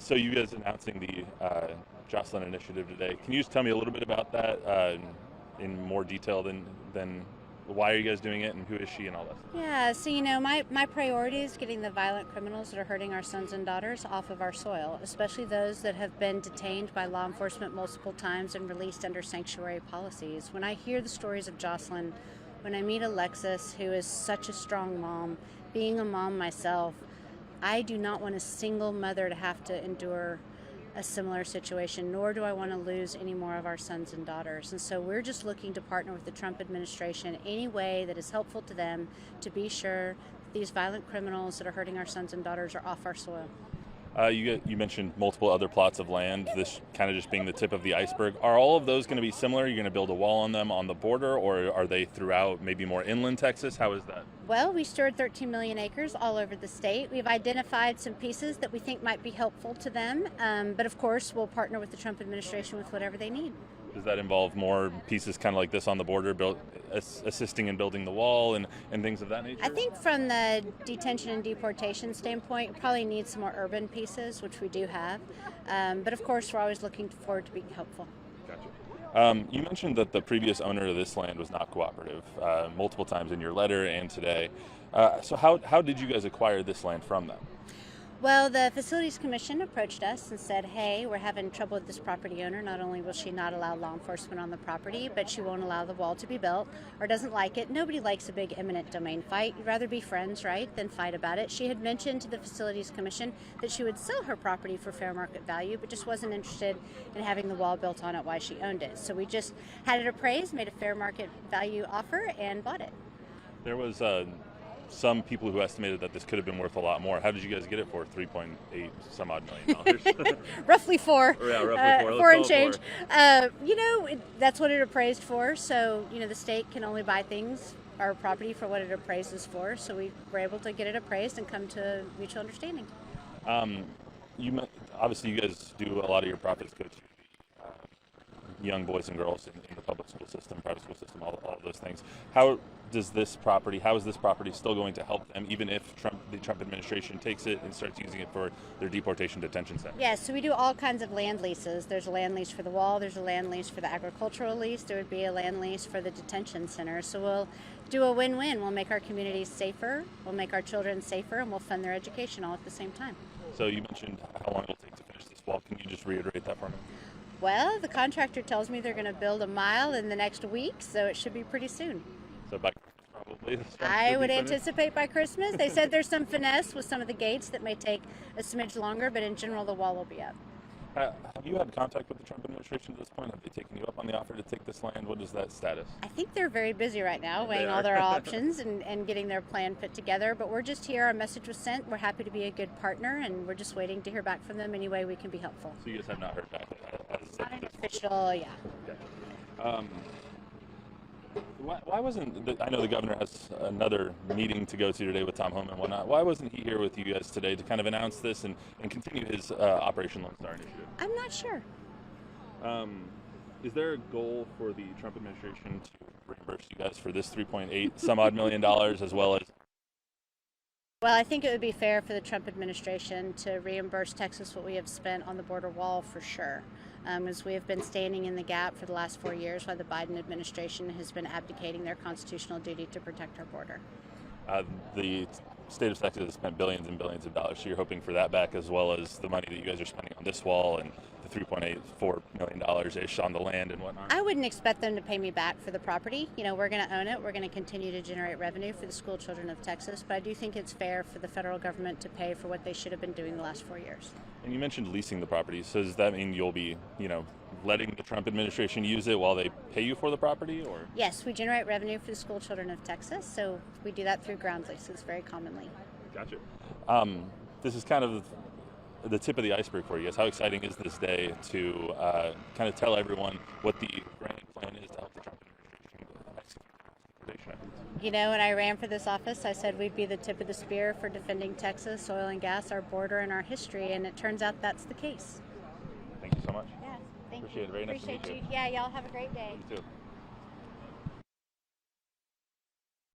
So you guys announcing the Jocelyn initiative today. Can you just tell me a little bit about that in more detail than why are you guys doing it and who is she and all that? Yeah, so my priority is getting the violent criminals that are hurting our sons and daughters off of our soil, especially those that have been detained by law enforcement multiple times and released under sanctuary policies. When I hear the stories of Jocelyn, when I meet Alexis, who is such a strong mom, being a mom myself, I do not want a single mother to have to endure a similar situation, nor do I want to lose any more of our sons and daughters. And so we're just looking to partner with the Trump administration any way that is helpful to them to be sure these violent criminals that are hurting our sons and daughters are off our soil. You mentioned multiple other plots of land, this kind of just being the tip of the iceberg. Are all of those going to be similar? Are you going to build a wall on them on the border, or are they throughout maybe more inland Texas? How is that? Well, we stored 13 million acres all over the state. We've identified some pieces that we think might be helpful to them, but of course we'll partner with the Trump administration with whatever they need. Does that involve more pieces kind of like this on the border, assisting in building the wall and things of that nature? I think from the detention and deportation standpoint, you probably need some more urban pieces, which we do have. But of course, we're always looking forward to being helpful. Gotcha. You mentioned that the previous owner of this land was not cooperative multiple times in your letter and today. So how did you guys acquire this land from them? Well, the Facilities Commission approached us and said, hey, we're having trouble with this property owner. Not only will she not allow law enforcement on the property, but she won't allow the wall to be built or doesn't like it. Nobody likes a big eminent domain fight. You'd rather be friends, right, than fight about it. She had mentioned to the Facilities Commission that she would sell her property for fair market value, but just wasn't interested in having the wall built on it while she owned it. So we just had it appraised, made a fair market value offer, and bought it. There was some people who estimated that this could have been worth a lot more. How did you guys get it for $3.8 some odd million? Roughly four. Yeah, roughly four. Four and change. That's what it appraised for. So, the state can only buy things, our property, for what it appraises for. So we were able to get it appraised and come to a mutual understanding. Obviously, you guys do a lot of your profits go to young boys and girls in the public school system, private school system, all of those things. How is this property still going to help them, even if the Trump administration takes it and starts using it for their deportation detention center? Yes, so we do all kinds of land leases. There's a land lease for the wall, there's a land lease for the agricultural lease, there would be a land lease for the detention center. So we'll do a win-win. We'll make our communities safer, we'll make our children safer, and we'll fund their education all at the same time. So you mentioned how long it'll take to finish this wall. Can you just reiterate that for me? Well, the contractor tells me they're going to build a mile in the next week, so it should be pretty soon. So by probably this I would anticipate by Christmas. They said there's some finesse with some of the gates that may take a smidge longer, but in general the wall will be up. Have you had contact with the Trump administration at this point? Have they taken you up on the offer to take this land? What is that status? I think they're very busy right now, weighing all their options and getting their plan put together. But we're just here. Our message was sent. We're happy to be a good partner, and we're just waiting to hear back from them any way we can be helpful. So you guys have not heard back? Not an official, yeah. Okay. Why wasn't I know the governor has another meeting to go to today with Tom Home and whatnot. Why wasn't he here with you guys today to kind of announce this and continue his Operation Lone Star initiative? I'm not sure. Is there a goal for the Trump administration to reimburse you guys for this $3.8 some odd million as well as? Well, I think it would be fair for the Trump administration to reimburse Texas what we have spent on the border wall for sure. As we have been standing in the gap for the last 4 years while the Biden administration has been abdicating their constitutional duty to protect our border. The state of Texas has spent billions and billions of dollars, so you're hoping for that back as well as the money that you guys are spending on this wall and the $3.84 million-ish on the land and whatnot? I wouldn't expect them to pay me back for the property. We're going to own it. We're going to continue to generate revenue for the school children of Texas, but I do think it's fair for the federal government to pay for what they should have been doing the last 4 years. And you mentioned leasing the property, so does that mean you'll be, letting the Trump administration use it while they pay you for the property, or? Yes, we generate revenue for the school children of Texas, so we do that through ground leases very commonly. Gotcha. This is kind of the tip of the iceberg for you guys. How exciting is this day to kind of tell everyone what the grand plan is to help the Trump administration execute? When I ran for this office, I said we'd be the tip of the spear for defending Texas, oil and gas, our border, and our history, and it turns out that's the case. Thank you so much. Yeah, thank Appreciate you. it. Very nice to meet you. Yeah, y'all have a great day. You too.